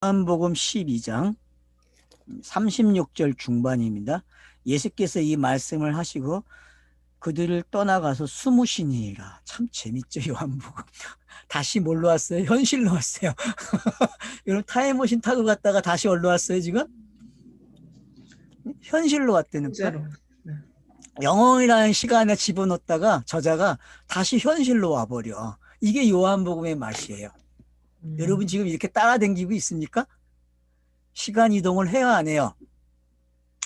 요한복음 12장 36절 중반입니다. 예수께서 이 말씀을 하시고 그들을 떠나가서 숨으시니라. 참 재밌죠, 요한복음. 다시 뭘로 왔어요? 현실로 왔어요. 여러분 타임머신 타고 갔다가 다시 어디로 왔어요, 지금? 현실로 왔다니까? 진짜로. 네. 영혼이라는 시간에 집어넣었다가 저자가 다시 현실로 와버려. 이게 요한복음의 맛이에요. 여러분 지금 이렇게 따라다니고 있습니까? 시간 이동을 해야 안 해요?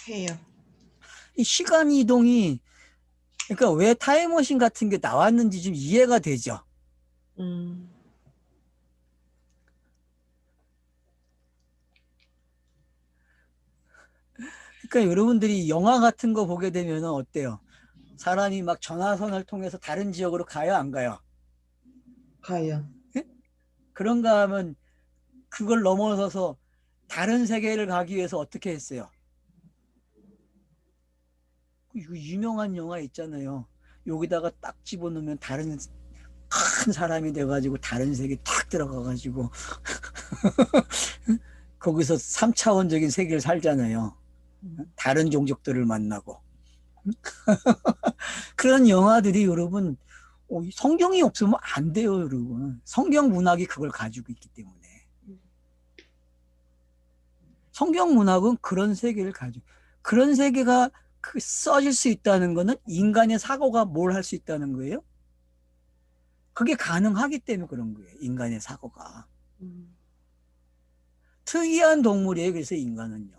해요. 이 시간 이동이 그러니까 왜 타임머신 같은 게 나왔는지 좀 이해가 되죠. 그러니까 여러분들이 영화 같은 거 보게 되면 어때요? 사람이 막 전화선을 통해서 다른 지역으로 가요, 안 가요? 가요. 예? 그런가 하면 그걸 넘어서서 다른 세계를 가기 위해서 어떻게 했어요? 이거 유명한 영화 있잖아요. 여기다가 딱 집어넣으면 다른 큰 사람이 돼가지고 다른 세계 탁 들어가가지고 거기서 3차원적인 세계를 살잖아요. 다른 종족들을 만나고. 그런 영화들이 여러분 성경이 없으면 안 돼요, 여러분. 성경 문학이 그걸 가지고 있기 때문에. 성경 문학은 그런 세계를 가지고 그런 세계가 써질 수 있다는 거는 인간의 사고가 뭘 할 수 있다는 거예요? 그게 가능하기 때문에 그런 거예요. 인간의 사고가. 특이한 동물이에요. 그래서 인간은요.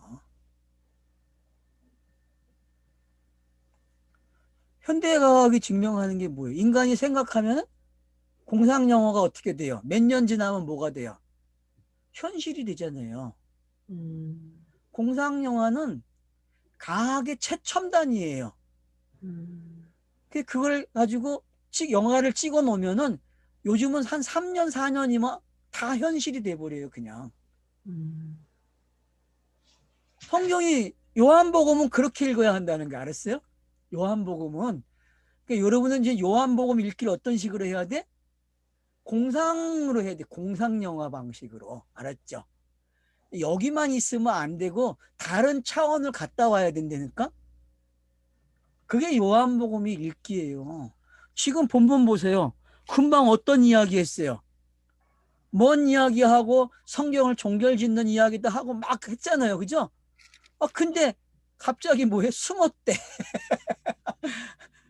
현대과학이 증명하는 게 뭐예요? 인간이 생각하면 공상영화가 어떻게 돼요? 몇 년 지나면 뭐가 돼요? 현실이 되잖아요. 공상영화는 과학의 최첨단이에요. 그걸 가지고 영화를 찍어 놓으면은 요즘은 한 3년, 4년이면 다 현실이 돼버려요, 그냥. 성경이, 요한복음은 그렇게 읽어야 한다는 거 알았어요? 요한복음은. 그러니까 여러분은 이제 요한복음 읽기를 어떤 식으로 해야 돼? 공상으로 해야 돼. 공상영화 방식으로. 알았죠? 여기만 있으면 안 되고 다른 차원을 갔다 와야 된다니까? 그게 요한복음이 읽기예요. 지금 본문 보세요. 금방 어떤 이야기 했어요? 먼 이야기하고 성경을 종결짓는 이야기도 하고 막 했잖아요. 그죠? 근데 갑자기 뭐해? 숨었대.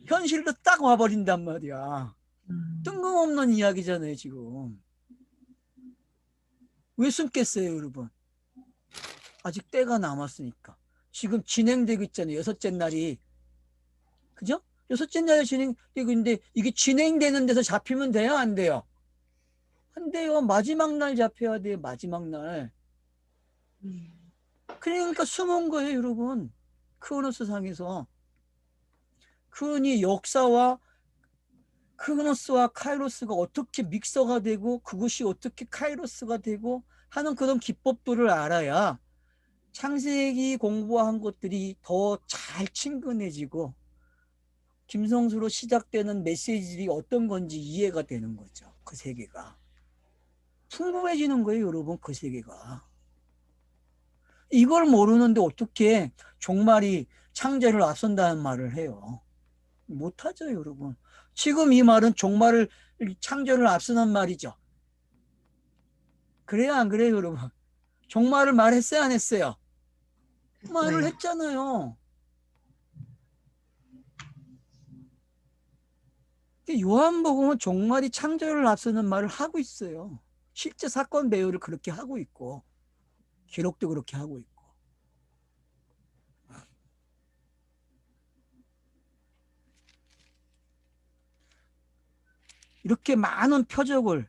현실로 딱 와버린단 말이야. 뜬금없는 이야기잖아요, 지금. 왜 숨겠어요, 여러분? 아직 때가 남았으니까. 지금 진행되고 있잖아요. 여섯째 날이. 그죠? 여섯째 날이 진행되고 있는데 이게 진행되는 데서 잡히면 돼요? 안 돼요? 안 돼요. 마지막 날 잡혀야 돼요. 마지막 날. 그러니까 숨은 거예요, 여러분. 크로노스 상에서. 그러니 역사와 크로노스와 카이로스가 어떻게 믹서가 되고 그것이 어떻게 카이로스가 되고 하는 그런 기법들을 알아야 창세기 공부한 것들이 더 잘 친근해지고 김성수로 시작되는 메시지들이 어떤 건지 이해가 되는 거죠. 그 세계가. 풍부해지는 거예요, 여러분, 그 세계가. 이걸 모르는데 어떻게 종말이 창조를 앞선다는 말을 해요. 못하죠, 여러분. 지금 이 말은 종말을 창조를 앞서는 말이죠. 그래요, 안 그래요, 여러분? 종말을 말했어요, 안 했어요? 말을 했어요. 했잖아요. 요한복음은 종말이 창조를 앞서는 말을 하고 있어요. 실제 사건 배우를 그렇게 하고 있고 기록도 그렇게 하고 있고. 이렇게 많은 표적을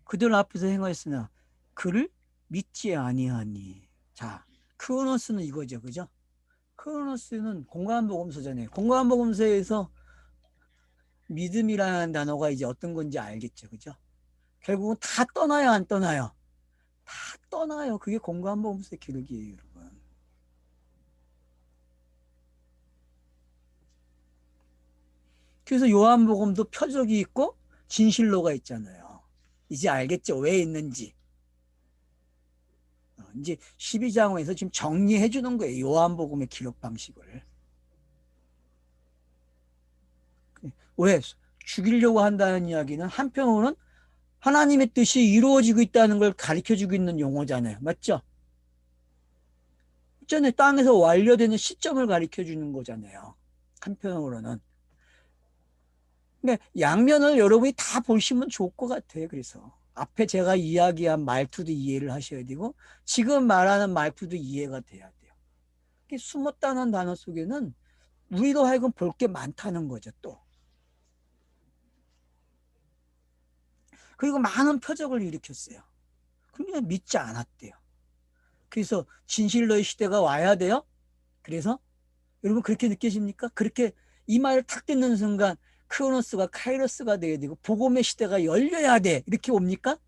그들 앞에서 행하였으나 그를 믿지 아니하니. 자, 크로노스는 이거죠, 그죠? 크로노스는 공간복음서잖아요. 공간복음서에서 믿음이라는 단어가 이제 어떤 건지 알겠죠, 그죠? 결국은 다 떠나요, 안 떠나요? 다 떠나요. 그게 공간복음서의 기록이에요, 여러분. 그래서 요한복음도 표적이 있고 진실로가 있잖아요. 이제 알겠죠? 왜 있는지. 이제 12장에서 지금 정리해 주는 거예요. 요한복음의 기록 방식을. 왜? 죽이려고 한다는 이야기는 한편으로는 하나님의 뜻이 이루어지고 있다는 걸 가르쳐 주고 있는 용어잖아요. 맞죠? 전에 땅에서 완료되는 시점을 가르쳐 주는 거잖아요. 한편으로는. 근데 양면을 여러분이 다 보시면 좋을 것 같아요. 그래서 앞에 제가 이야기한 말투도 이해를 하셔야 되고 지금 말하는 말투도 이해가 돼야 돼요. 숨었다는 단어 속에는 우리도 하여금 볼 게 많다는 거죠. 또 그리고 많은 표적을 일으켰어요. 그러니까 믿지 않았대요. 그래서 진실로의 시대가 와야 돼요. 그래서 여러분 그렇게 느껴집니까? 그렇게 이 말을 탁 듣는 순간 크로노스가 카이로스가 돼야 되고 복음의 시대가 열려야 돼. 이렇게 옵니까?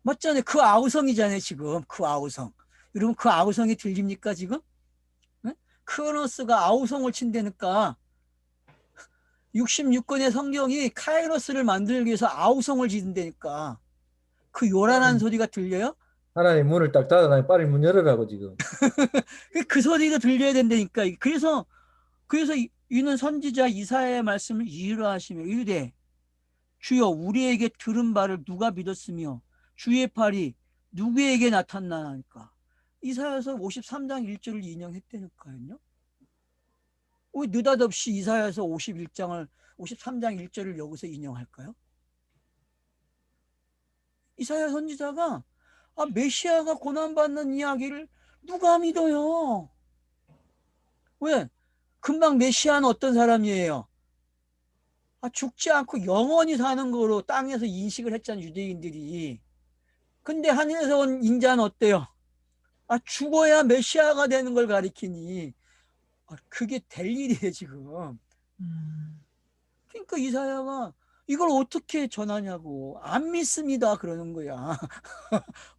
맞잖아요. 그 아우성이잖아요. 지금 그 아우성. 여러분 그 아우성이 들립니까 지금? 네? 크로노스가 아우성을 친다니까 66권의 성경이 카이로스를 만들기 위해서 아우성을 지른다니까 그 요란한 소리가 들려요? 하나님 문을 딱 닫아놔. 빨리 문 열으라고 지금. 그 소리가 들려야 된다니까. 그래서 이는 선지자 이사야의 말씀을 이유로 하시며 이르되 주여 우리에게 들은 바를 누가 믿었으며 주의 팔이 누구에게 나타나니까. 이사야서 53장 1절을 인용했다니까요. 왜 느닷없이 이사야서 53장 1절을 여기서 인용할까요? 이사야 선지자가 메시아가 고난받는 이야기를 누가 믿어요? 왜? 금방 메시아는 어떤 사람이에요? 죽지 않고 영원히 사는 거로 땅에서 인식을 했잖아요, 유대인들이. 근데 하늘에서 온 인자는 어때요? 죽어야 메시아가 되는 걸 가리키니 그게 될 일이에요, 지금. 그러니까 이사야가 이걸 어떻게 전하냐고. 안 믿습니다. 그러는 거야.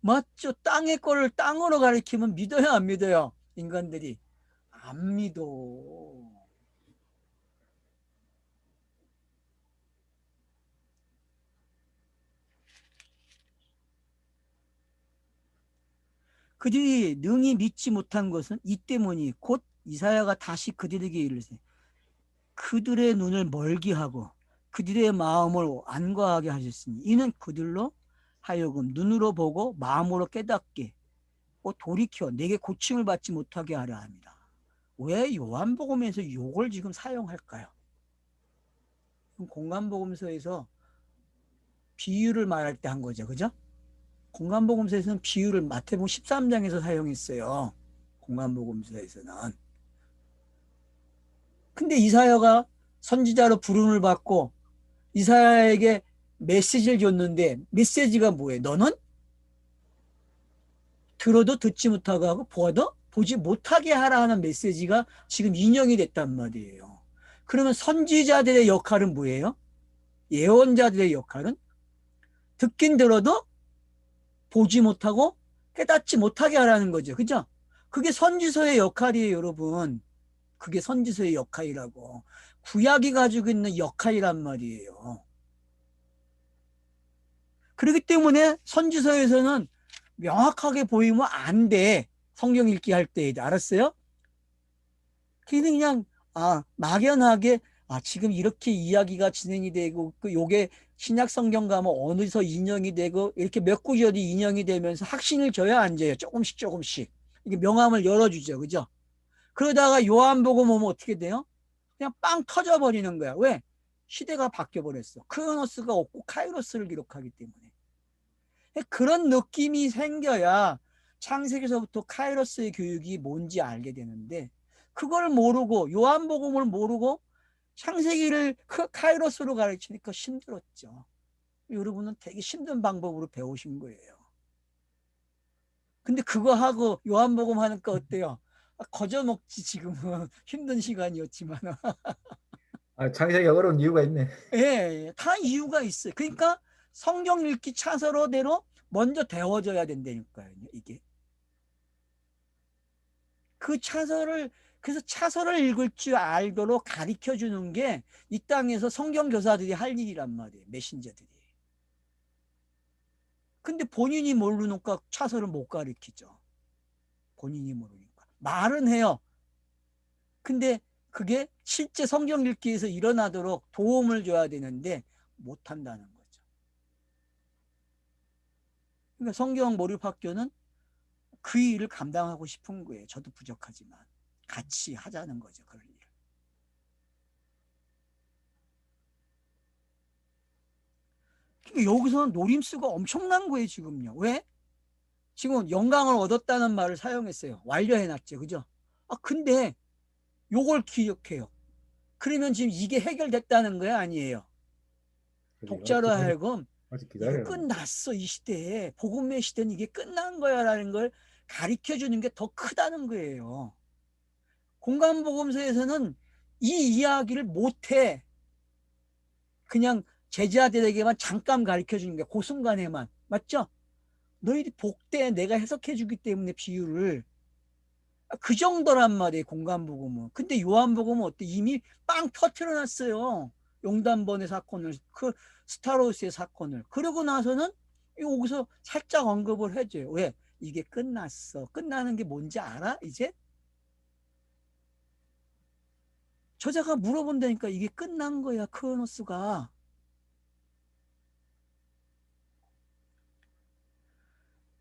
맞죠? 땅의 거를 땅으로 가리키면 믿어요, 안 믿어요? 인간들이. 안 믿어. 그들이 능히 믿지 못한 것은 이 때문이 곧 이사야가 다시 그들에게 이르되 그들의 눈을 멀게 하고 그들의 마음을 안과하게 하셨으니 이는 그들로 하여금 눈으로 보고 마음으로 깨닫게 돌이켜 내게 고침을 받지 못하게 하려 합니다. 왜 요한복음에서 요걸 지금 사용할까요? 공간복음서에서 비유를 말할 때 한 거죠. 그죠? 공간복음서에서는 비유를 마태복음 13장에서 사용했어요. 공간복음서에서는. 근데 이사야가 선지자로 부름을 받고 이사야에게 메시지를 줬는데 메시지가 뭐예요? 너는 들어도 듣지 못하고 하고 보아도 보지 못하게 하라 하는 메시지가 지금 인용이 됐단 말이에요. 그러면 선지자들의 역할은 뭐예요? 예언자들의 역할은 듣긴 들어도 보지 못하고 깨닫지 못하게 하라는 거죠. 그죠? 그게 선지서의 역할이에요, 여러분. 그게 선지서의 역할이라고. 구약이 가지고 있는 역할이란 말이에요. 그렇기 때문에 선지서에서는 명확하게 보이면 안 돼. 성경 읽기 할 때. 알았어요? 그냥 막연하게 지금 이렇게 이야기가 진행이 되고 요게 신약 성경 가면 어느서 인용이 되고 이렇게 몇 구절이 인용이 되면서 확신을 줘야 앉아요. 조금씩 이게 명함을 열어주죠. 그죠? 그러다가 요한복음 오면 어떻게 돼요? 그냥 빵 터져버리는 거야. 왜? 시대가 바뀌어버렸어. 크로노스가 없고 카이로스를 기록하기 때문에. 그런 느낌이 생겨야 창세기서부터 카이로스의 교육이 뭔지 알게 되는데 그걸 모르고 요한복음을 모르고 창세기를 카이로스로 가르치니까 힘들었죠. 여러분은 되게 힘든 방법으로 배우신 거예요. 근데 그거 하고 요한복음 하니까 어때요? 거저먹지 지금은. 힘든 시간이었지만. 창세기 어려운 이유가 있네. 예, 다 이유가 있어요. 그러니까 성경 읽기 차서로대로 먼저 데워져야 된다니까요. 이게. 그래서 차서를 읽을 줄 알도록 가르쳐 주는 게 이 땅에서 성경 교사들이 할 일이란 말이에요. 메신저들이. 근데 본인이 모르니까 차서를 못 가르치죠. 본인이 모르니까. 말은 해요. 근데 그게 실제 성경 읽기에서 일어나도록 도움을 줘야 되는데 못한다는 거죠. 그러니까 성경 몰입학교는 그 일을 감당하고 싶은 거예요. 저도 부족하지만 같이 하자는 거죠. 그런 일을. 그러니까 여기서는 노림수가 엄청난 거예요. 지금요. 왜? 지금 영광을 얻었다는 말을 사용했어요. 완료해놨죠. 그죠? 근데 요걸 기억해요. 그러면 지금 이게 해결됐다는 거야? 아니에요. 독자로 하여금 아직 이거 기다려요. 끝났어. 이 시대에. 복음의 시대는 이게 끝난 거야 라는 걸 가르쳐 주는 게 더 크다는 거예요. 공간복음서에서는 이 이야기를 못해. 그냥 제자들에게만 잠깐 가르쳐 주는 게 그 순간에만. 맞죠? 너희들이 복돼. 내가 해석해 주기 때문에 비유를. 그 정도란 말이에요. 공간복음은. 근데 요한복음은 어때? 이미 빵 터트려 놨어요. 용단번의 사건을, 그 스타로스의 사건을. 그러고 나서는 여기서 살짝 언급을 해줘요. 왜? 이게 끝났어. 끝나는 게 뭔지 알아? 이제? 저자가 물어본다니까. 이게 끝난 거야. 크로노스가.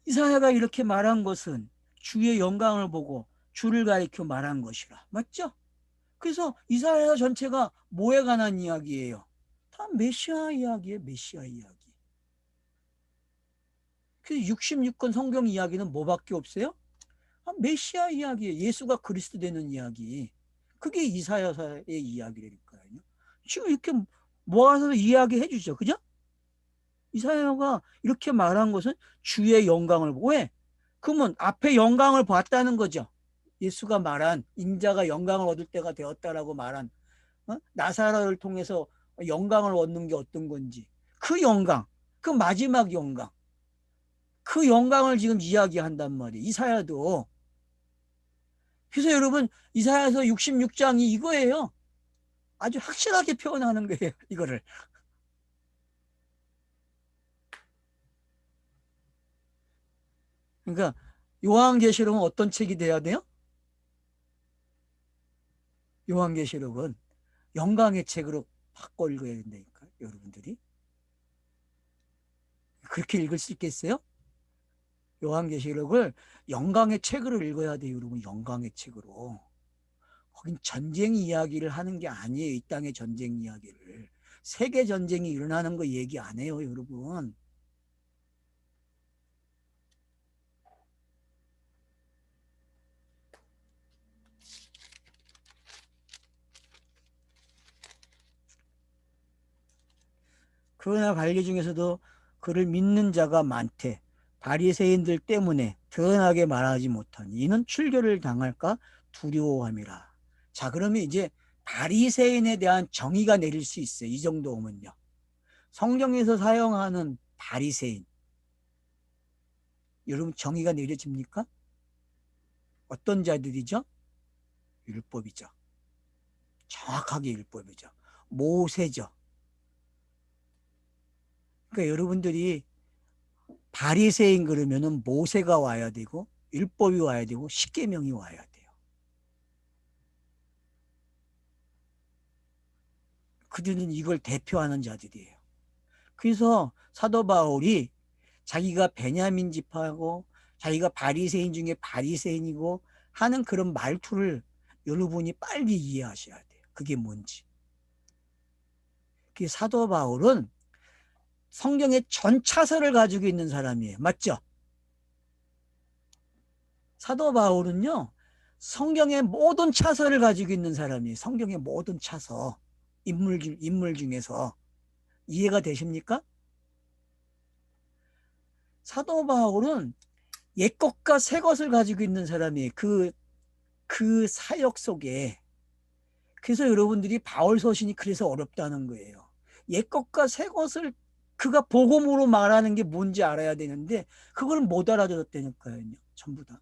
이사야가 이렇게 말한 것은 주의 영광을 보고 주를 가리켜 말한 것이라. 맞죠? 그래서 이사야 전체가 뭐에 관한 이야기예요? 다 메시아 이야기예요. 메시아 이야기. 그래서 66권 성경 이야기는 뭐밖에 없어요? 메시아 이야기예요. 예수가 그리스도 되는 이야기. 그게 이사야서의 이야기라니까요. 지금 이렇게 모아서 이야기해 주죠. 그죠? 이사야가 이렇게 말한 것은 주의 영광을 보고. 왜? 그러면 앞에 영광을 봤다는 거죠. 예수가 말한 인자가 영광을 얻을 때가 되었다라고 말한 나사로를 통해서 영광을 얻는 게 어떤 건지 그 영광, 그 마지막 영광, 그 영광을 지금 이야기한단 말이에요. 이사야도. 그래서 여러분 이사야서 66장이 이거예요. 아주 확실하게 표현하는 거예요. 이거를. 그러니까 요한계시록은 어떤 책이 돼야 돼요? 요한계시록은 영광의 책으로 바꿔 읽어야 된다니까 여러분들이. 그렇게 읽을 수 있겠어요? 요한계시록을 영광의 책으로 읽어야 돼요. 여러분 영광의 책으로. 거긴 전쟁 이야기를 하는 게 아니에요. 이 땅의 전쟁 이야기를. 세계 전쟁이 일어나는 거 얘기 안 해요. 여러분. 그러나 관리 중에서도 그를 믿는 자가 많대. 바리새인들 때문에 드러나게 말하지 못하니 이는 출교를 당할까 두려워함이라. 자, 그러면 이제 바리새인에 대한 정의가 내릴 수 있어요. 이 정도 오면요. 성경에서 사용하는 바리새인. 여러분 정의가 내려집니까? 어떤 자들이죠? 율법이죠. 정확하게 율법이죠. 모세죠. 그러니까 여러분들이 바리새인 그러면은 모세가 와야 되고 율법이 와야 되고 십계명이 와야 돼요. 그들은 이걸 대표하는 자들이에요. 그래서 사도 바울이 자기가 베냐민 지파고 자기가 바리새인 중에 바리새인이고 하는 그런 말투를 여러분이 빨리 이해하셔야 돼요. 그게 뭔지. 그 사도 바울은 성경의 전 차서를 가지고 있는 사람이에요. 맞죠? 사도 바울은요, 성경의 모든 차서를 가지고 있는 사람이에요. 성경의 모든 차서. 인물 중에서. 이해가 되십니까? 사도 바울은 옛 것과 새 것을 가지고 있는 사람이에요. 그 사역 속에. 그래서 여러분들이 바울 서신이 그래서 어렵다는 거예요. 옛 것과 새 것을 그가 복음으로 말하는 게 뭔지 알아야 되는데 그걸 못 알아들었다니까요. 전부 다.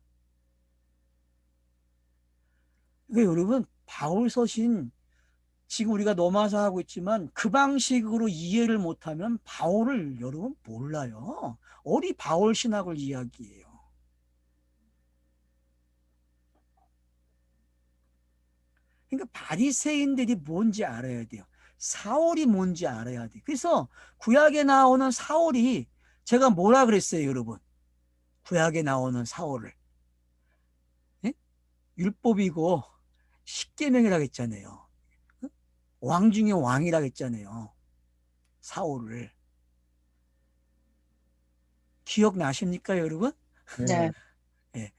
그러니까 여러분 바울 서신 지금 우리가 넘어서 하고 있지만 그 방식으로 이해를 못하면 바울을 여러분 몰라요. 어디 바울 신학을 이야기해요. 그러니까 바리새인들이 뭔지 알아야 돼요. 사울이 뭔지 알아야 돼. 그래서 구약에 나오는 사울이 제가 뭐라 그랬어요, 여러분? 구약에 나오는 사울을 예? 율법이고 십계명이라고 했잖아요. 왕 중에 왕이라고 했잖아요. 사울을 기억나십니까, 여러분? 네. 예.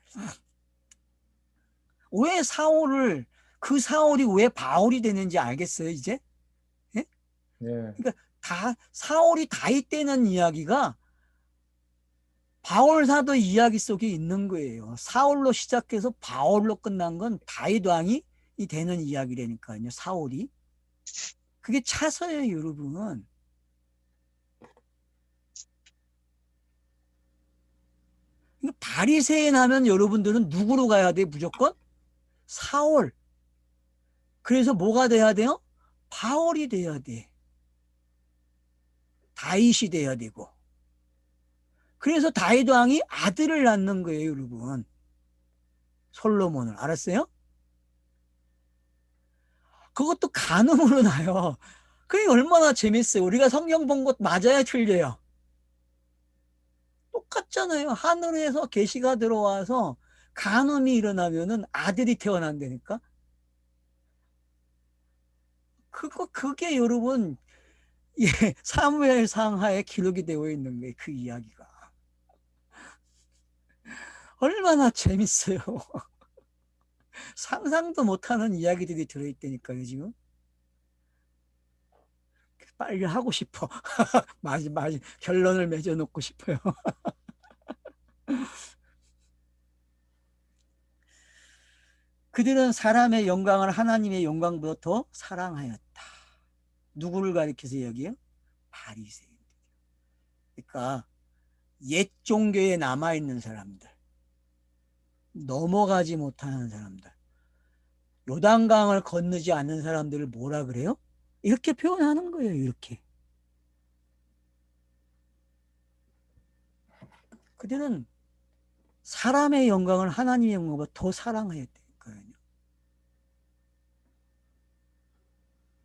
왜 사울을 그 사울이 왜 바울이 되는지 알겠어요, 이제? 예? 네. 그러니까 다 사울이 다윗 되는 이야기가 바울 사도 이야기 속에 있는 거예요. 사울로 시작해서 바울로 끝난 건 다윗 왕이 되는 이야기라니까요. 사울이. 그게 차서예요, 여러분. 바리새인 하면 여러분들은 누구로 가야 돼? 무조건 사울. 그래서 뭐가 돼야 돼요? 바울이 돼야 돼. 다윗이 돼야 되고. 그래서 다윗 왕이 아들을 낳는 거예요, 여러분. 솔로몬을. 알았어요? 그것도 간음으로 나요. 그게 얼마나 재밌어요. 우리가 성경 본 것 맞아야 틀려요. 똑같잖아요. 하늘에서 계시가 들어와서 간음이 일어나면은 아들이 태어난다니까. 그게 여러분, 예, 사무엘 상하에 기록이 되어 있는 거예요. 그 이야기가. 얼마나 재밌어요. 상상도 못하는 이야기들이 들어있다니까요, 지금. 빨리 하고 싶어. 결론을 맺어놓고 싶어요. 그들은 사람의 영광을 하나님의 영광보다 더 사랑하였다. 누구를 가리켜서 여기요? 바리새인. 그러니까 옛 종교에 남아있는 사람들, 넘어가지 못하는 사람들, 요단강을 건너지 않는 사람들을 뭐라 그래요? 이렇게 표현하는 거예요. 이렇게. 그들은 사람의 영광을 하나님의 영광보다 더 사랑하였다니까요.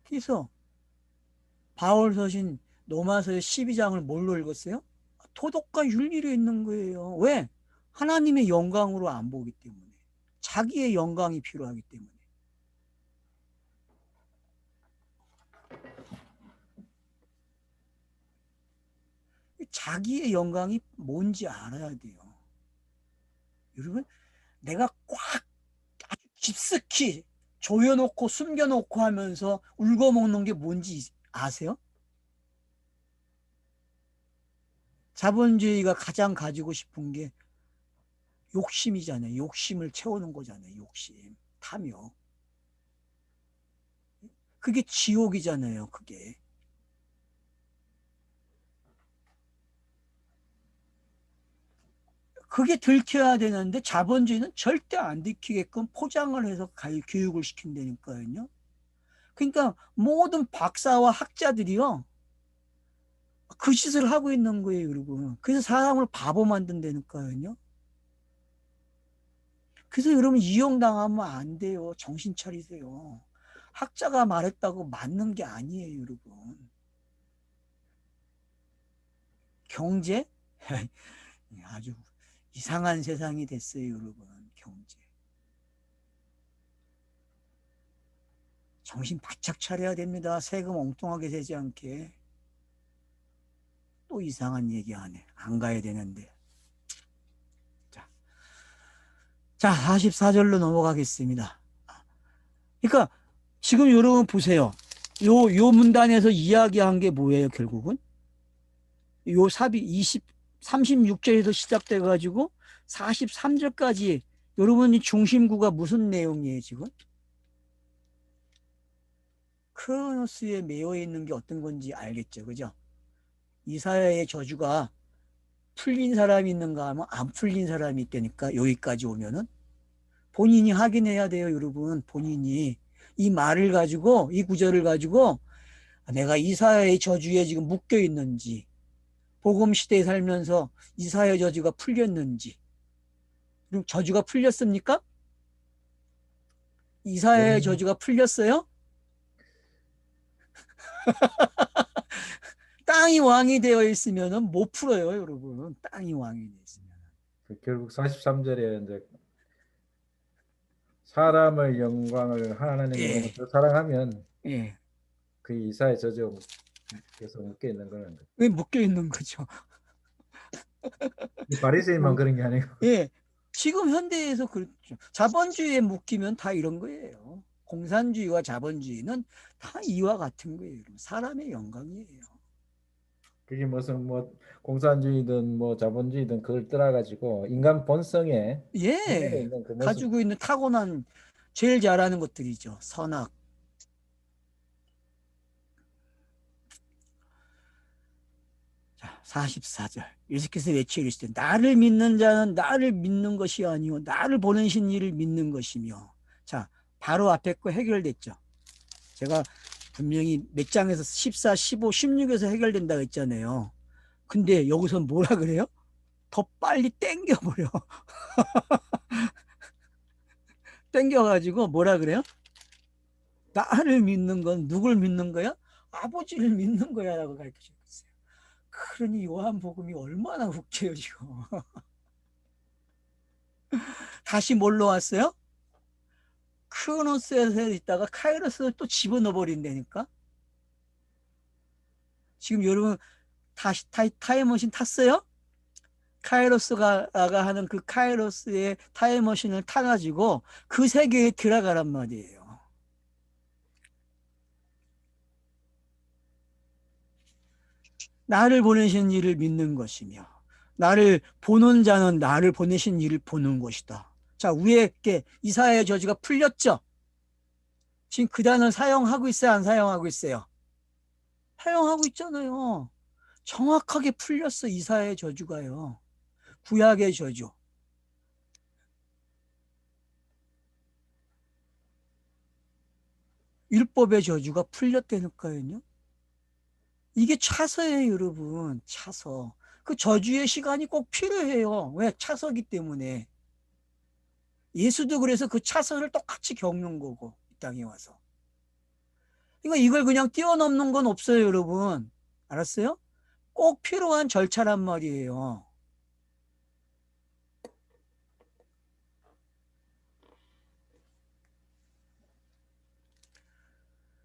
그래서 바울 서신 로마서의 12장을 뭘로 읽었어요? 도덕과 윤리로 있는 거예요. 왜? 하나님의 영광으로 안 보기 때문에. 자기의 영광이 필요하기 때문에. 자기의 영광이 뭔지 알아야 돼요. 여러분, 내가 꽉 아주 깊숙이 조여놓고 숨겨놓고 하면서 울고먹는 게 뭔지 아세요? 자본주의가 가장 가지고 싶은 게 욕심이잖아요. 욕심을 채우는 거잖아요. 욕심, 탐욕. 그게 지옥이잖아요. 그게. 그게 들켜야 되는데 자본주의는 절대 안 들키게끔 포장을 해서 교육을 시킨다니까요. 그러니까 모든 박사와 학자들이요. 그 짓을 하고 있는 거예요, 여러분. 그래서 사람을 바보 만든다니까요. 그래서 여러분 이용당하면 안 돼요. 정신 차리세요. 학자가 말했다고 맞는 게 아니에요, 여러분. 경제? 아주 이상한 세상이 됐어요, 여러분. 경제. 정신 바짝 차려야 됩니다. 세금 엉뚱하게 세지 않게. 또 이상한 얘기하네. 안 가야 되는데. 자, 44절로 넘어가겠습니다. 그러니까 지금 여러분 보세요. 요 문단에서 이야기한 게 뭐예요, 결국은? 요 36절에서 시작돼 가지고 43절까지 여러분이 중심구가 무슨 내용이에요, 지금? 크로노스에 매여 있는 게 어떤 건지 알겠죠, 그죠? 이사야의 저주가 풀린 사람이 있는가 하면 안 풀린 사람이 있다니까, 여기까지 오면은. 본인이 확인해야 돼요, 여러분. 본인이. 이 말을 가지고, 이 구절을 가지고 내가 이사야의 저주에 지금 묶여 있는지, 복음 시대에 살면서 이사야 저주가 풀렸는지. 그럼 저주가 풀렸습니까? 이사야의 네. 저주가 풀렸어요? 땅이 왕이 되어 있으면 못 풀어요, 여러분. 땅이 왕이 되어 있으면. 결국 43절에 이제 사람의 영광을 하나님의 영광을 예, 더 사랑하면 예. 그 이사의 저주 계속 묶여 있는 거는 왜 묶여 있는 거죠? 바리새인만 그런 게 아니고 예. 지금 현대에서 그렇죠. 자본주의에 묶이면 다 이런 거예요. 공산주의와 자본주의는 다 이와 같은 거예요. 사람의 영광이에요. 그게 무슨 뭐 공산주의든 뭐 자본주의든 그걸 떠나가지고 인간 본성에 그대로 예. 있는 그 모습. 가지고 있는 타고난 제일 잘하는 것들이죠. 선악. 자, 44절. 예수께서 외쳐 이르시되 나를 믿는 자는 나를 믿는 것이 아니요 나를 보내신 이를 믿는 것이며. 자, 바로 앞에 거 해결됐죠. 제가 분명히 몇 장에서 14, 15, 16에서 해결된다고 했잖아요. 근데 여기서 뭐라 그래요? 더 빨리 땡겨버려. 땡겨가지고 뭐라 그래요? 나를 믿는 건 누굴 믿는 거야? 아버지를 믿는 거야 라고 가르쳐주고 있어요. 그러니 요한복음이 얼마나 웃겨요 지금. 다시 뭘로 왔어요? 크로노스에 있다가 카이로스를 또 집어넣어 버린다니까. 지금 여러분 다시 타임머신 탔어요? 카이로스가 하는 그 카이로스의 타임머신을 타가지고 그 세계에 들어가란 말이에요. 나를 보내신 이를 믿는 것이며 나를 보는 자는 나를 보내신 이를 보는 것이다. 자, 위에 게 이사야의 저주가 풀렸죠? 지금 그 단어를 사용하고 있어요? 안 사용하고 있어요? 사용하고 있잖아요. 정확하게 풀렸어, 이사야의 저주가요. 구약의 저주. 율법의 저주가 풀렸다니까요. 이게 차서예요, 여러분. 차서. 그 저주의 시간이 꼭 필요해요. 왜? 차서기 때문에. 예수도 그래서 그 차서를 똑같이 겪는 거고, 이 땅에 와서. 그러니까 이걸 그냥 뛰어넘는 건 없어요, 여러분. 알았어요? 꼭 필요한 절차란 말이에요.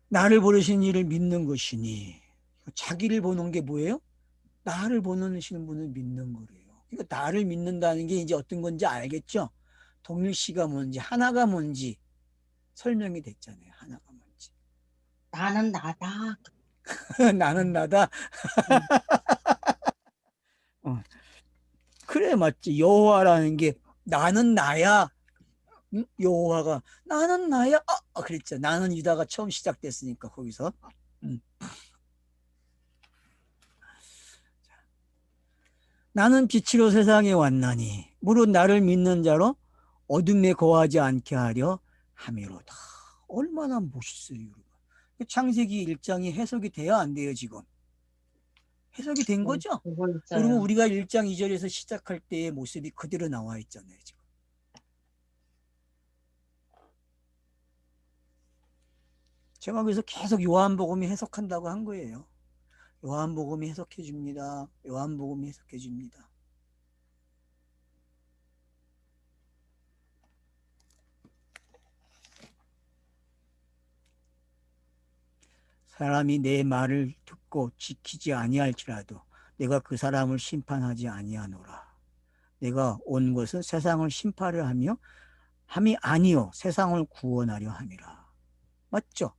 나를 보내신 이를 믿는 것이니. 자기를 보는 게 뭐예요? 나를 보내시는 분을 믿는 거래요. 그러니까 나를 믿는다는 게 이제 어떤 건지 알겠죠? 동일시가 뭔지, 하나가 뭔지 설명이 됐잖아요. 하나가 뭔지. 나는 나다. 나는 나다. 음. 어, 그래 맞지. 여호와라는 게 나는 나야. 응? 여호와가 나는 나야. 그랬죠. 나는 유다가 처음 시작됐으니까 거기서. 음. 나는 빛으로 세상에 왔나니 무릇 나를 믿는 자로 어둠에 거하지 않게 하려 함이로다. 얼마나 멋있어요, 여러분. 창세기 1장이 해석이 돼야 안 돼요, 지금. 해석이 된 거죠? 그거 여러분, 있어요. 우리가 1장 2절에서 시작할 때의 모습이 그대로 나와 있잖아요, 지금. 제가 그래서 계속 요한복음이 해석한다고 한 거예요. 요한복음이 해석해 줍니다. 요한복음이 해석해 줍니다. 사람이 내 말을 듣고 지키지 아니할지라도 내가 그 사람을 심판하지 아니하노라. 내가 온 것은 세상을 심판을 하며 함이 아니요 세상을 구원하려 함이라. 맞죠?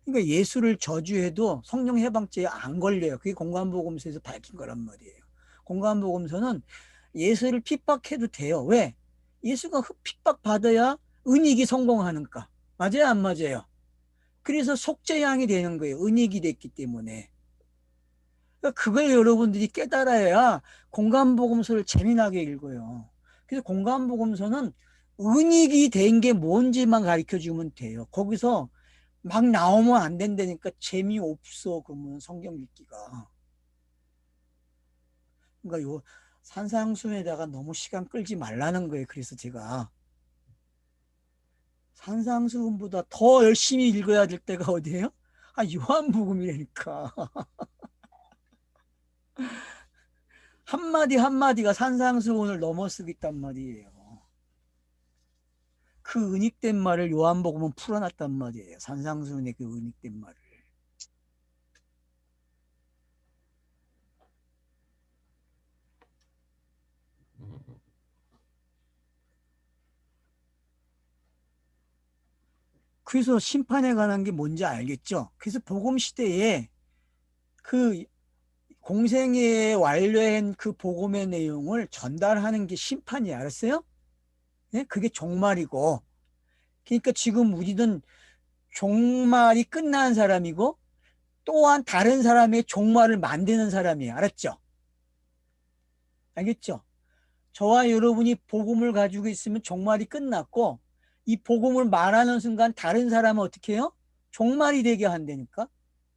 그러니까 예수를 저주해도 성령 해방죄에 안 걸려요. 그게 공관복음서에서 밝힌 거란 말이에요. 공관복음서는 예수를 핍박해도 돼요. 왜? 예수가 핍박받아야 은익이 성공하니까. 맞아요? 안 맞아요? 그래서 속죄양이 되는 거예요. 은익이 됐기 때문에. 그러니까 그걸 여러분들이 깨달아야 공관복음서를 재미나게 읽어요. 그래서 공관복음서는 은익이 된 게 뭔지만 가르쳐 주면 돼요. 거기서 막 나오면 안 된다니까. 재미없어 그러면 성경 읽기가. 그러니까 요 산상수훈에다가 너무 시간 끌지 말라는 거예요. 그래서 제가 산상수훈보다 더 열심히 읽어야 될 때가 어디예요? 요한복음이라니까. 한마디 한마디가 산상수훈을 넘어서고 있단 말이에요. 그 은익된 말을 요한복음은 풀어놨단 말이에요. 산상수훈의 그 은익된 말을. 그래서 심판에 관한 게 뭔지 알겠죠? 그래서 복음 시대에 그 공생애에 완료한 그 복음의 내용을 전달하는 게 심판이 알았어요? 네? 그게 종말이고. 그러니까 지금 우리는 종말이 끝난 사람이고 또한 다른 사람의 종말을 만드는 사람이에요. 알았죠? 알겠죠? 저와 여러분이 복음을 가지고 있으면 종말이 끝났고 이 복음을 말하는 순간 다른 사람은 어떻게 해요? 종말이 되게 한다니까.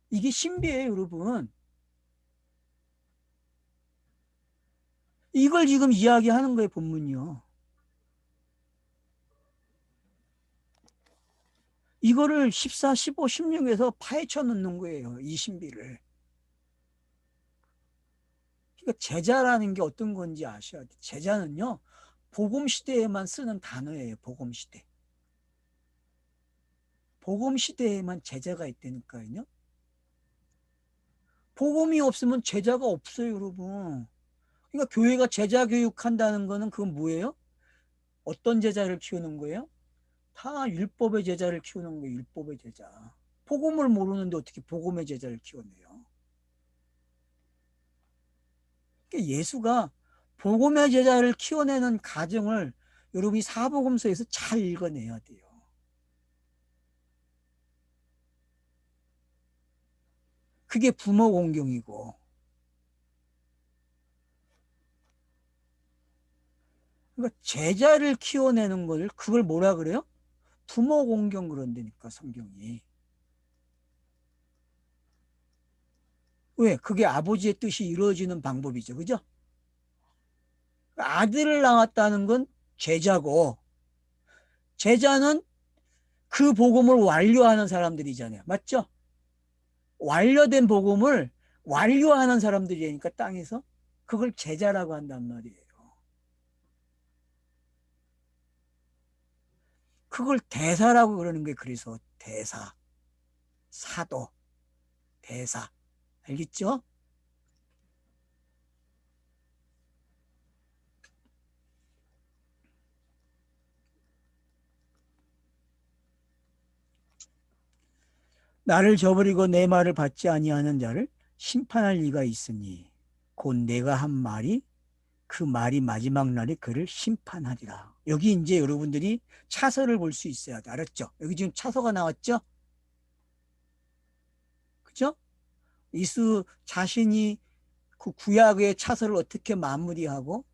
이게 신비예요, 여러분. 이걸 지금 이야기하는 거예요, 본문이요. 이거를 14, 15, 16에서 파헤쳐 놓는 거예요, 이 신비를. 그러니까 제자라는 게 어떤 건지 아셔야 돼요. 제자는요, 복음 시대에만 쓰는 단어예요, 복음 시대. 복음 시대에만 제자가 있다니까요. 복음이 없으면 제자가 없어요, 여러분. 그러니까 교회가 제자 교육한다는 거는 그건 뭐예요? 어떤 제자를 키우는 거예요? 다 율법의 제자를 키우는 거예요, 율법의 제자. 복음을 모르는데 어떻게 복음의 제자를 키워내요? 그러니까 예수가 복음의 제자를 키워내는 과정을 여러분이 사복음서에서 잘 읽어내야 돼요. 그게 부모 공경이고. 그러니까 제자를 키워내는 걸 그걸 뭐라 그래요? 부모 공경 그런다니까 성경이. 왜? 그게 아버지의 뜻이 이루어지는 방법이죠. 그죠? 아들을 낳았다는 건 제자고 제자는 그 복음을 완료하는 사람들이잖아요. 맞죠? 완료된 복음을 완료하는 사람들이니까 땅에서 그걸 제자라고 한단 말이에요. 그걸 대사라고 그러는 게 그래서 대사, 사도, 대사. 알겠죠? 나를 저버리고 내 말을 받지 아니하는 자를 심판할 리가 있으니 곧 내가 한 말이 그 말이 마지막 날에 그를 심판하리라. 여기 이제 여러분들이 차서를 볼 수 있어야 돼. 알았죠? 여기 지금 차서가 나왔죠? 그죠? 예수 자신이 그 구약의 차서를 어떻게 마무리하고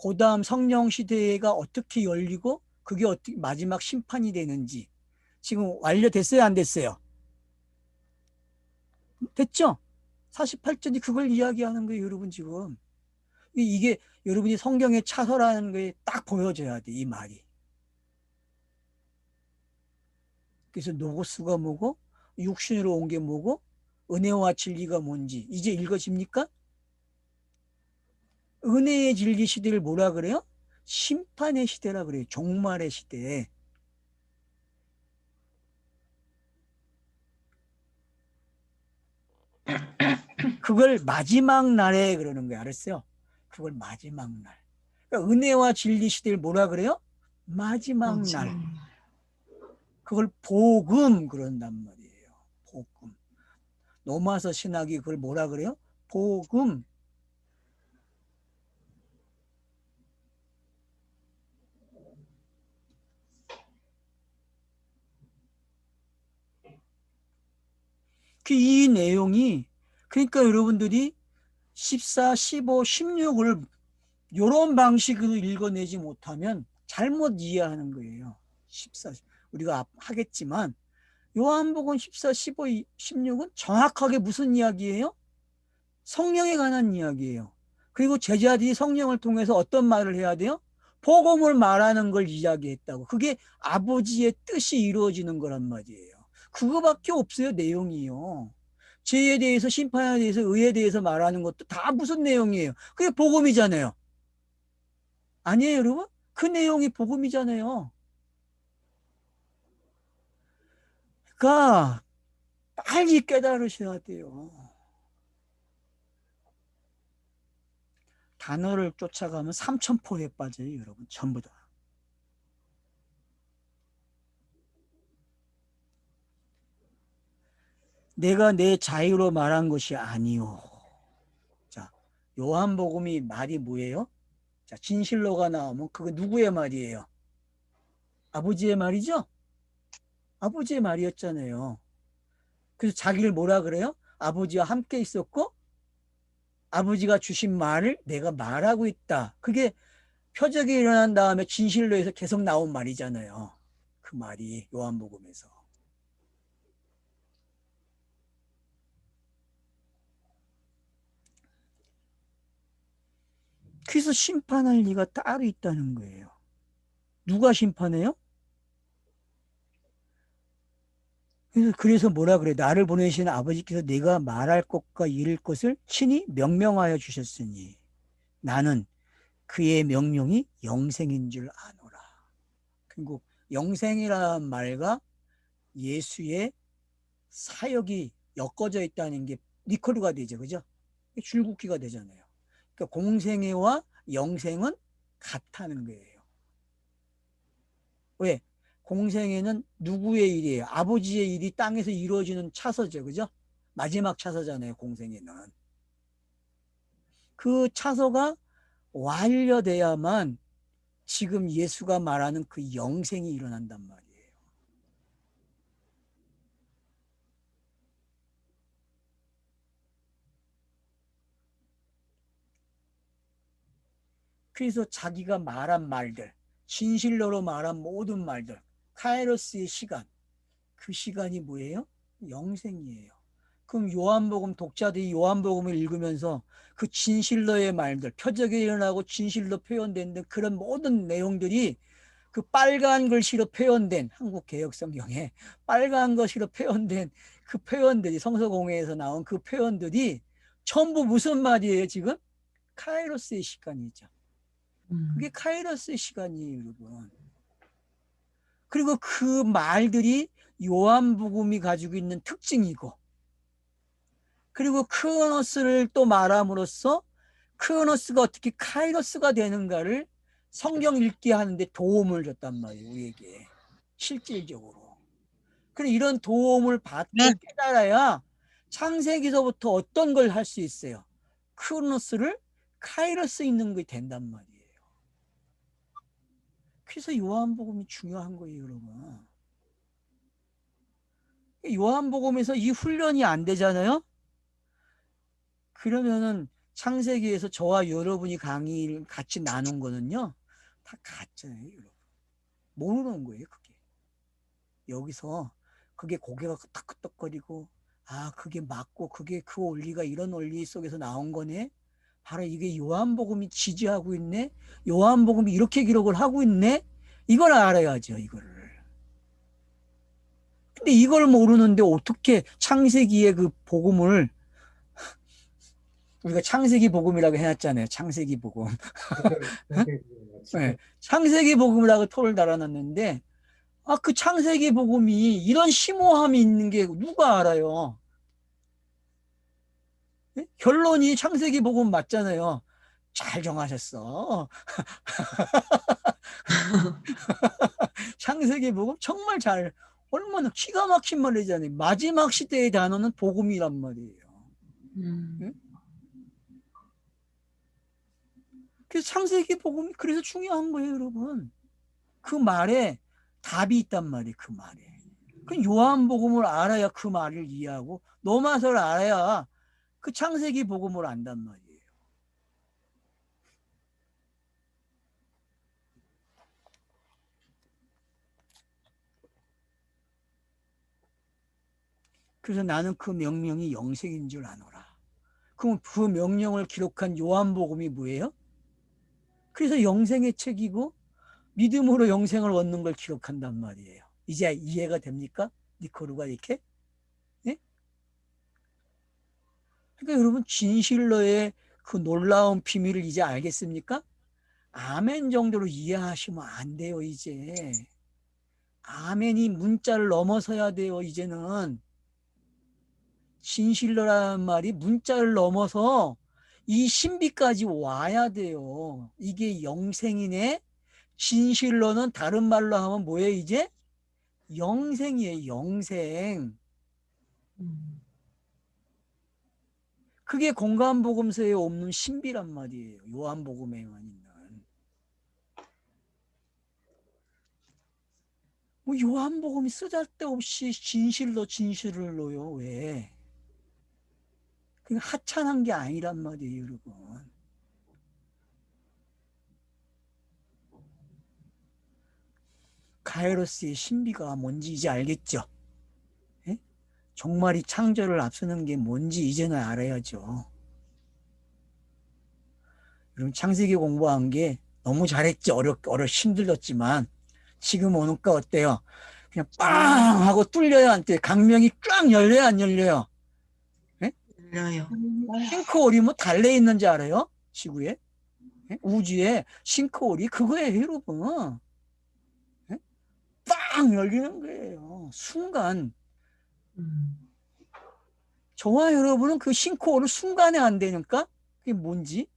그 다음 성령 시대가 어떻게 열리고 그게 어떻게 마지막 심판이 되는지 지금 완료됐어요? 안 됐어요? 됐죠? 48절이 그걸 이야기하는 거예요, 여러분 지금. 이게 여러분이 성경의 차서라는 게 딱 보여져야 돼, 이 말이. 그래서 노고스가 뭐고 육신으로 온 게 뭐고 은혜와 진리가 뭔지 이제 읽어집니까? 은혜의 진리 시대를 뭐라 그래요? 심판의 시대라 그래요. 종말의 시대. 그걸 마지막 날에 그러는 거예요. 알았어요? 그걸 마지막 날. 그러니까 은혜와 진리 시대를 뭐라 그래요? 마지막 날. 그걸 복음 그런단 말이에요. 복음. 로마서 신학이 그걸 뭐라 그래요? 복음. 이 내용이 그러니까 여러분들이 14, 15, 16을 이런 방식으로 읽어내지 못하면 잘못 이해하는 거예요. 14, 우리가 하겠지만 요한복음 14, 15, 16은 정확하게 무슨 이야기예요? 성령에 관한 이야기예요. 그리고 제자들이 성령을 통해서 어떤 말을 해야 돼요? 복음을 말하는 걸 이야기했다고. 그게 아버지의 뜻이 이루어지는 거란 말이에요. 그거밖에 없어요, 내용이요. 죄에 대해서, 심판에 대해서, 의에 대해서 말하는 것도 다 무슨 내용이에요? 그게 복음이잖아요. 아니에요, 여러분? 그 내용이 복음이잖아요. 그러니까 빨리 깨달으셔야 돼요. 단어를 쫓아가면 삼천포에 빠져요, 여러분. 전부 다. 내가 내 자유로 말한 것이 아니오. 자, 요한복음이 말이 뭐예요? 자, 진실로가 나오면 그거 누구의 말이에요? 아버지의 말이죠? 아버지의 말이었잖아요. 그래서 자기를 뭐라 그래요? 아버지와 함께 있었고 아버지가 주신 말을 내가 말하고 있다. 그게 표적이 일어난 다음에 진실로에서 계속 나온 말이잖아요. 그 말이 요한복음에서. 그래서 심판할 리가 따로 있다는 거예요. 누가 심판해요? 그래서 뭐라 그래? 나를 보내신 아버지께서 내가 말할 것과 이를 것을 친히 명명하여 주셨으니 나는 그의 명령이 영생인 줄 아노라. 그리고 영생이라는 말과 예수의 사역이 엮어져 있다는 게 니코르가 되죠. 그죠? 줄긋기가 되잖아요. 그러니까 공생애와 영생은 같다는 거예요. 왜? 공생애는 누구의 일이에요? 아버지의 일이 땅에서 이루어지는 차서죠. 그죠? 마지막 차서잖아요. 공생애는. 그 차서가 완료돼야만 지금 예수가 말하는 그 영생이 일어난단 말이에요. 그래서 자기가 말한 말들, 진실로로 말한 모든 말들, 카이로스의 시간, 그 시간이 뭐예요? 영생이에요. 그럼 요한복음 독자들이 요한복음을 읽으면서 그 진실로의 말들, 표적이 일어나고 진실로 표현된 그런 모든 내용들이 그 빨간 글씨로 표현된 한국 개역 성경에 빨간 글씨로 표현된 그 표현들이 성서공회에서 나온 그 표현들이 전부 무슨 말이에요, 지금? 카이로스의 시간이죠. 그게 카이로스의 시간이에요, 여러분. 그리고 그 말들이 요한복음이 가지고 있는 특징이고, 그리고 크로노스를 또 말함으로써 크로노스가 어떻게 카이로스가 되는가를 성경 읽게 하는데 도움을 줬단 말이에요, 우리에게. 실질적으로. 그래, 이런 도움을 네. 받고 깨달아야 창세기서부터 어떤 걸 할 수 있어요? 크로노스를 카이로스 있는 게 된단 말이에요. 그래서 요한복음이 중요한 거예요, 여러분. 요한복음에서 이 훈련이 안 되잖아요? 그러면은 창세기에서 저와 여러분이 강의를 같이 나눈 거는요, 다 가짜예요, 여러분. 모르는 거예요, 그게. 여기서 그게 고개가 끄덕끄덕거리고, 아, 그게 맞고, 그게 그 원리가 이런 원리 속에서 나온 거네? 바로 이게 요한복음이 지지하고 있네? 요한복음이 이렇게 기록을 하고 있네? 이걸 알아야죠, 이거를. 근데 이걸 모르는데 어떻게 창세기의 그 복음을 우리가 창세기 복음이라고 해놨잖아요. 창세기 복음. 네, 창세기 복음이라고 토를 달아놨는데 그 창세기 복음이 이런 심오함이 있는 게 누가 알아요? 네? 결론이 창세기 복음 맞잖아요. 잘 정하셨어. 창세기 복음 정말 잘 얼마나 기가 막힌 말이잖아요. 마지막 시대의 단어는 복음이란 말이에요. 네? 그래서 창세기 복음이 그래서 중요한 거예요, 여러분. 그 말에 답이 있단 말이에요, 그 말에. 그 요한복음을 알아야 그 말을 이해하고 로마서를 알아야 그 창세기 복음을 안단 말이에요. 그래서 나는 그 명령이 영생인 줄 아노라. 그럼 그 명령을 기록한 요한복음이 뭐예요? 그래서 영생의 책이고 믿음으로 영생을 얻는 걸 기록한단 말이에요. 이제 이해가 됩니까? 니코르가 이렇게? 네? 그러니까 여러분 진실로의 그 놀라운 비밀을 이제 알겠습니까? 아멘 정도로 이해하시면 안 돼요, 이제. 아멘이 문자를 넘어서야 돼요, 이제는. 진실로라는 말이 문자를 넘어서 이 신비까지 와야 돼요. 이게 영생이네. 진실로는 다른 말로 하면 뭐예요, 이제? 영생이에요, 영생. 그게 공간복음서에 없는 신비란 말이에요. 요한복음에만 있는. 뭐 요한복음이 쓰잘데없이 진실로요. 왜? 그냥 하찮은 게 아니란 말이에요, 여러분. 가이로스의 신비가 뭔지 이제 알겠죠? 예? 종말이 창조를 앞서는 게 뭔지 이제는 알아야죠. 여러분 창세기 공부한 게 너무 잘했죠. 힘들었지만 지금 오니까 어때요? 그냥 빵 하고 뚫려요, 안 뚫려요? 강명이 쫙 열려요, 안 열려요? 예? 열려요. 싱크홀이 뭐 달래 있는지 알아요? 지구에? 예? 우주에 싱크홀이 그거예요, 여러분. 예? 빵 열리는 거예요. 순간. 저와 여러분은 그 싱크홀을 순간에 안 되니까 그게 뭔지?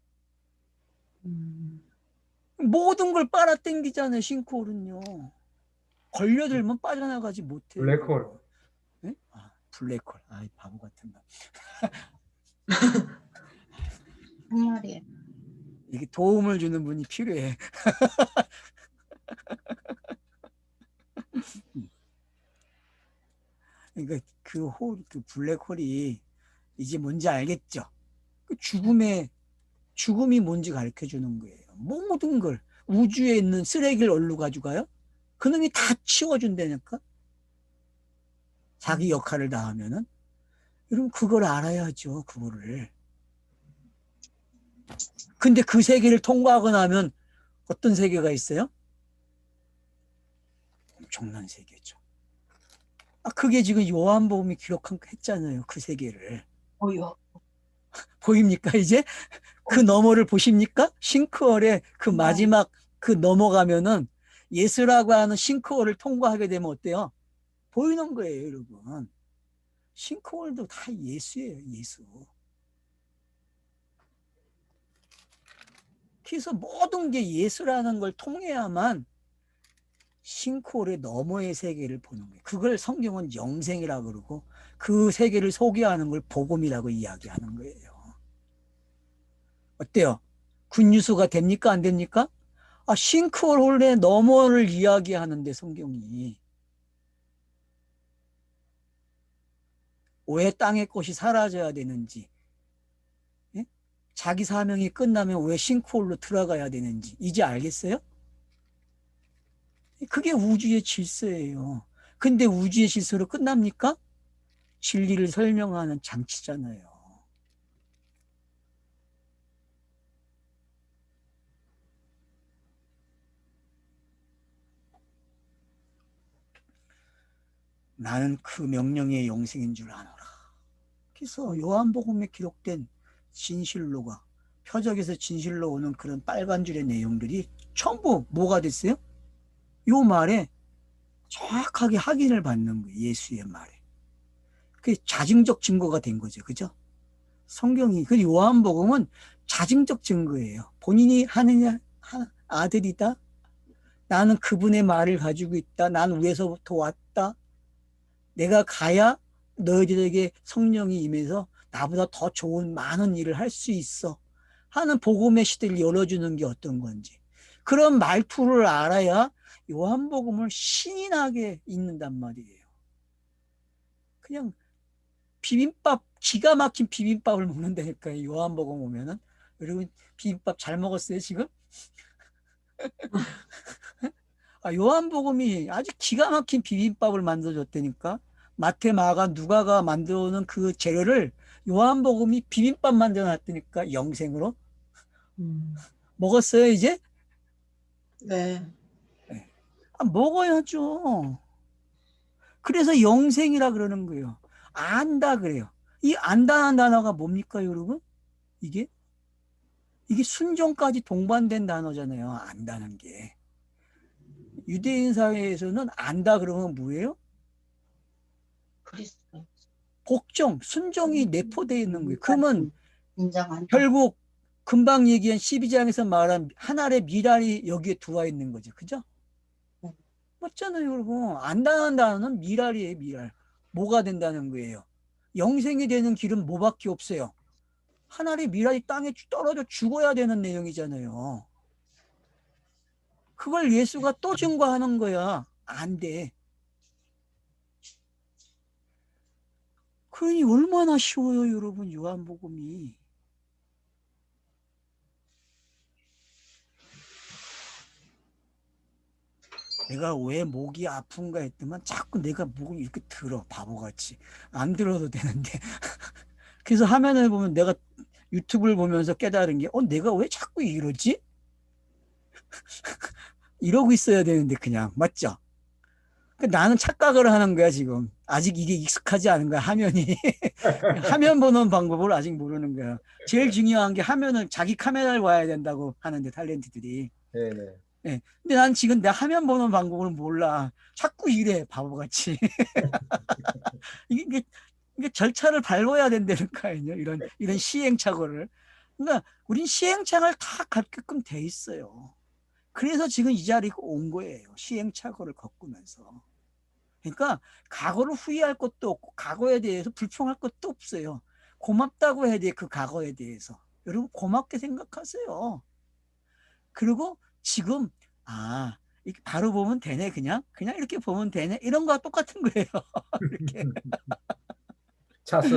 모든 걸 빨아당기잖아요, 싱크홀은요. 걸려들면 빠져나가지 못해요. 블랙홀. 예? 아, 블랙홀. 아이, 바보 같은 거. 정말이에요. 이게 도움을 주는 분이 필요해. 그러니까 그 블랙홀이 이제 뭔지 알겠죠? 그 죽음이 뭔지 가르쳐 주는 거예요. 모든 걸 우주에 있는 쓰레기를 얼루 가져가요? 그놈이 다 치워준다니까? 자기 역할을 다 하면은. 여러분 그걸 알아야죠, 그거를. 근데 그 세계를 통과하고 나면 어떤 세계가 있어요? 엄청난 세계죠. 그게 지금 요한복음이 기록했잖아요, 그 세계를. 보입니까, 이제? 그 너머를 보십니까? 싱크홀의 그 마지막 그 넘어가면은 예수라고 하는 싱크홀을 통과하게 되면 어때요? 보이는 거예요, 여러분. 싱크홀도 다 예수예요, 예수. 그래서 모든 게 예수라는 걸 통해야만 싱크홀의 너머의 세계를 보는 거예요. 그걸 성경은 영생이라고 그러고 그 세계를 소개하는 걸 복음이라고 이야기하는 거예요. 어때요? 굿뉴스가 됩니까? 안 됩니까? 싱크홀의 너머를 이야기하는데 성경이. 왜 땅의 꽃이 사라져야 되는지, 예? 자기 사명이 끝나면 왜 싱크홀로 들어가야 되는지 이제 알겠어요? 그게 우주의 질서예요. 근데 우주의 질서로 끝납니까? 진리를 설명하는 장치잖아요. 나는 그 명령의 영생인 줄 아노라. 그래서 요한복음에 기록된 진실로가 표적에서 진실로 오는 그런 빨간 줄의 내용들이 전부 뭐가 됐어요? 요 말에 정확하게 확인을 받는 거예요. 예수의 말에. 그게 자증적 증거가 된 거죠. 그죠? 성경이, 그 요한복음은 자증적 증거예요. 본인이 하느냐, 아들이다. 나는 그분의 말을 가지고 있다. 난 위에서부터 왔다. 내가 가야 너희들에게 성령이 임해서 나보다 더 좋은 많은 일을 할 수 있어 하는 복음의 시대를 열어주는 게 어떤 건지, 그런 말투를 알아야 요한복음을 신인하게 읽는단 말이에요. 그냥 비빔밥, 기가 막힌 비빔밥을 먹는다니까요. 요한복음 오면은. 여러분 비빔밥 잘 먹었어요 지금? 요한복음이 아주 기가 막힌 비빔밥을 만들어줬다니까. 마태, 마가, 누가가 만들어 놓은 그 재료를 요한복음이 비빔밥 만들어 놨다니까, 영생으로. 음. 먹었어요, 이제? 네. 네. 아, 먹어야죠. 그래서 영생이라 그러는 거예요. 안다 그래요. 이 안다는 단어가 뭡니까, 여러분? 이게? 이게 순종까지 동반된 단어잖아요. 안다는 게. 유대인 사회에서는 안다 그러면 뭐예요? 그리스도. 복종, 순종이 내포되어 있는 거예요. 그러면 인정한다. 결국 금방 얘기한 12장에서 말한 하늘의 미랄이 여기에 들어와 있는 거죠. 그죠? 네. 맞잖아요, 여러분. 안다는 단어는 미랄이에요, 미랄. 뭐가 된다는 거예요? 영생이 되는 길은 뭐밖에 없어요. 하늘의 미랄이 땅에 떨어져 죽어야 되는 내용이잖아요. 그걸 예수가 또 증거하는 거야. 안 돼. 그러니 얼마나 쉬워요, 여러분, 요한복음이. 내가 왜 목이 아픈가 했더만 자꾸 내가 목을 이렇게 들어, 바보같이. 안 들어도 되는데. 그래서 화면을 보면 내가 유튜브를 보면서 깨달은 게, 내가 왜 자꾸 이러지? 이러고 있어야 되는데, 그냥. 맞죠? 나는 착각을 하는 거야, 지금. 아직 이게 익숙하지 않은 거야, 화면이. 화면 보는 방법을 아직 모르는 거야. 제일 중요한 게 화면을, 자기 카메라를 봐야 된다고 하는데, 탤런트들이. 네네. 예. 근데 난 지금 내 화면 보는 방법을 몰라. 자꾸 이래, 바보같이. 이게, 이게, 이게 절차를 밟아야 된다는 거 아니에요? 이런 시행착오를. 그러니까, 우린 시행착오를 다 갖게끔 돼 있어요. 그래서 지금 이 자리에 온 거예요. 시행착오를 겪으면서. 그러니까 과거를 후회할 것도 없고 과거에 대해서 불평할 것도 없어요. 고맙다고 해야 돼, 그 과거에 대해서. 여러분 고맙게 생각하세요. 그리고 지금 이렇게 바로 보면 되네, 그냥 이렇게 보면 되네, 이런 거와 똑같은 거예요. 이렇게. 차서.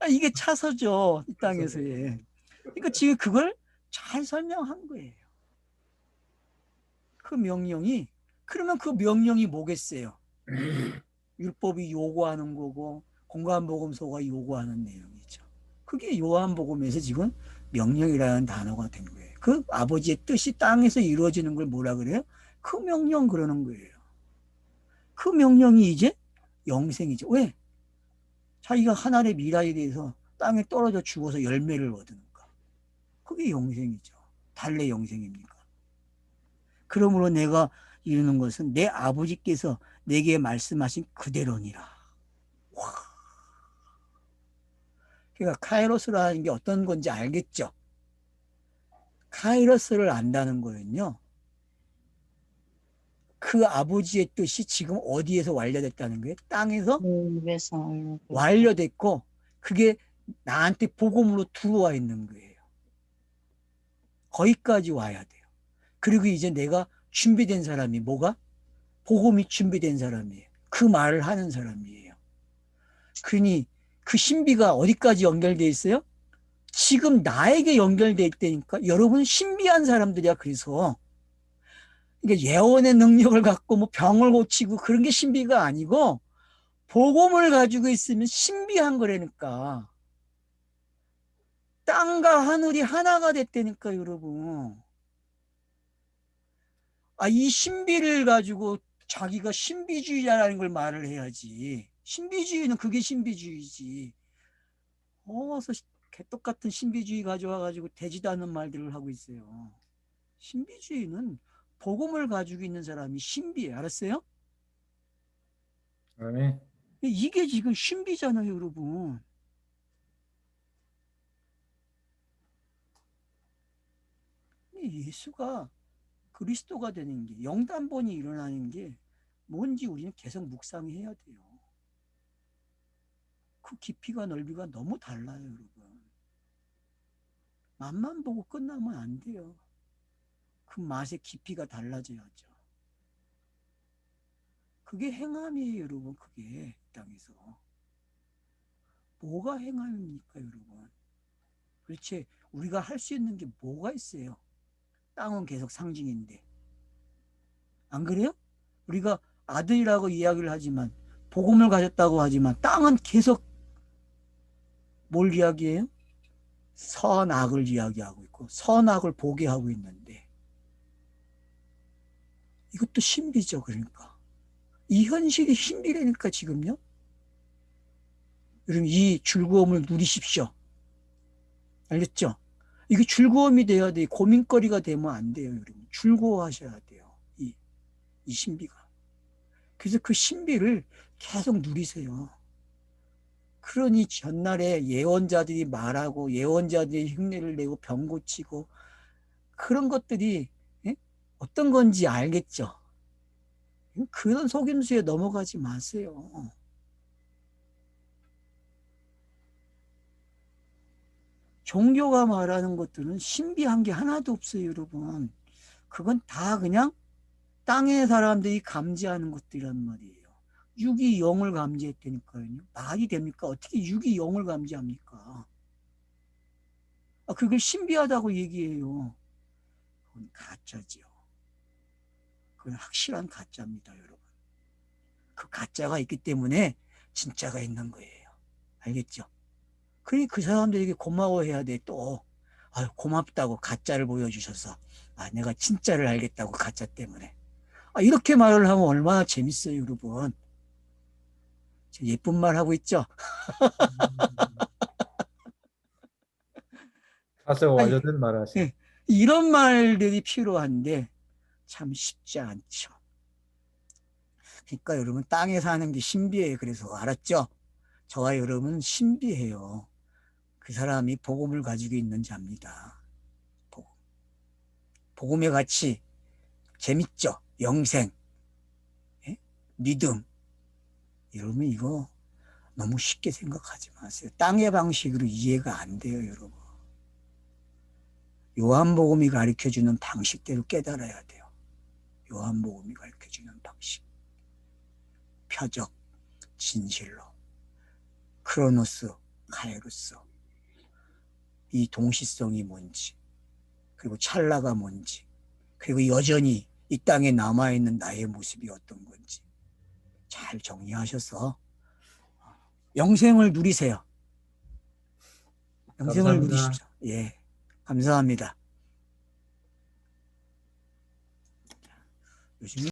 이게 차서죠, 이 차서. 땅에서의. 그러니까 지금 그걸 잘 설명한 거예요. 그 명령이. 그러면 그 명령이 뭐겠어요? 율법이 요구하는 거고 공간복음서가 요구하는 내용이죠. 그게 요한복음에서 지금 명령이라는 단어가 된 거예요. 그 아버지의 뜻이 땅에서 이루어지는 걸 뭐라 그래요? 그 명령 그러는 거예요. 그 명령이 이제 영생이죠. 왜? 자기가 하늘의 미라에 대해서 땅에 떨어져 죽어서 열매를 얻으니까. 그게 영생이죠. 달래 영생입니까? 그러므로 내가 이루는 것은 내 아버지께서 내게 말씀하신 그대로니라. 그러니까 카이로스라는 게 어떤 건지 알겠죠? 카이로스를 안다는 거는요, 그 아버지의 뜻이 지금 어디에서 완료됐다는 거예요? 땅에서 그래서 완료됐고 그게 나한테 복음으로 들어와 있는 거예요. 거기까지 와야 돼요. 그리고 이제 내가 준비된 사람이 뭐가? 복음이 준비된 사람이에요. 그 말을 하는 사람이에요. 그러니 그 신비가 어디까지 연결돼 있어요? 지금 나에게 연결돼 있다니까. 여러분 신비한 사람들이야. 그래서 이게 예언의 능력을 갖고 뭐 병을 고치고 그런 게 신비가 아니고 복음을 가지고 있으면 신비한 거라니까. 땅과 하늘이 하나가 됐다니까, 여러분. 이 신비를 가지고 자기가 신비주의자라는 걸 말을 해야지. 신비주의는 그게 신비주의지. 어서 개떡같은 신비주의 가져와가지고 되지도 않는 말들을 하고 있어요. 신비주의는 복음을 가지고 있는 사람이 신비예요. 알았어요? 아멘. 이게 지금 신비잖아요, 여러분. 예수가 그리스도가 되는 게, 영단번이 일어나는 게 뭔지 우리는 계속 묵상해야 돼요. 그 깊이가 넓이가 너무 달라요, 여러분. 맛만 보고 끝나면 안 돼요. 그 맛의 깊이가 달라져야죠. 그게 행함이에요, 여러분. 그게 이 땅에서. 뭐가 행함입니까, 여러분? 도대체 우리가 할 수 있는 게 뭐가 있어요? 땅은 계속 상징인데. 안 그래요? 우리가 아들이라고 이야기를 하지만 복음을 가졌다고 하지만 땅은 계속 뭘 이야기해요? 선악을 이야기하고 있고 선악을 보게 하고 있는데 이것도 신비죠. 그러니까 이 현실이 신비라니까 지금요. 여러분 이 즐거움을 누리십시오. 알겠죠? 이게 즐거움이 돼야 돼. 고민거리가 되면 안 돼요. 여러분 즐거워하셔야 돼요. 이 신비가. 그래서 그 신비를 계속 누리세요. 그러니 전날에 예언자들이 말하고 예언자들이 흉내를 내고 병 고치고 그런 것들이 예? 어떤 건지 알겠죠? 그런 속임수에 넘어가지 마세요. 종교가 말하는 것들은 신비한 게 하나도 없어요, 여러분. 그건 다 그냥 땅의 사람들이 감지하는 것들이란 말이에요. 육이 영을 감지했다니까요. 말이 됩니까? 어떻게 육이 영을 감지합니까? 그걸 신비하다고 얘기해요. 그건 가짜지요. 그건 확실한 가짜입니다, 여러분. 그 가짜가 있기 때문에 진짜가 있는 거예요. 알겠죠? 그러니 그 사람들에게 고마워해야 돼, 또. 아유, 고맙다고 가짜를 보여주셔서. 내가 진짜를 알겠다고 가짜 때문에. 이렇게 말을 하면 얼마나 재밌어요, 여러분. 예쁜 말 하고 있죠? 사세가 아니, 완료된 말 하시네. 예, 이런 말들이 필요한데 참 쉽지 않죠. 그러니까 여러분 땅에 사는 게 신비해요. 그래서 알았죠? 저와 여러분은 신비해요. 그 사람이 복음을 가지고 있는 자입니다. 복음의 가치 재밌죠? 영생, 예? 믿음. 여러분 이거 너무 쉽게 생각하지 마세요. 땅의 방식으로 이해가 안 돼요, 여러분. 요한복음이 가르쳐주는 방식대로 깨달아야 돼요. 요한복음이 가르쳐주는 방식. 표적, 진실로, 크로노스, 카이로스. 이 동시성이 뭔지, 그리고 찰나가 뭔지, 그리고 여전히 이 땅에 남아있는 나의 모습이 어떤 건지 잘 정리하셔서 영생을 누리세요. 영생을 감사합니다. 누리십시오. 예, 감사합니다. 요즘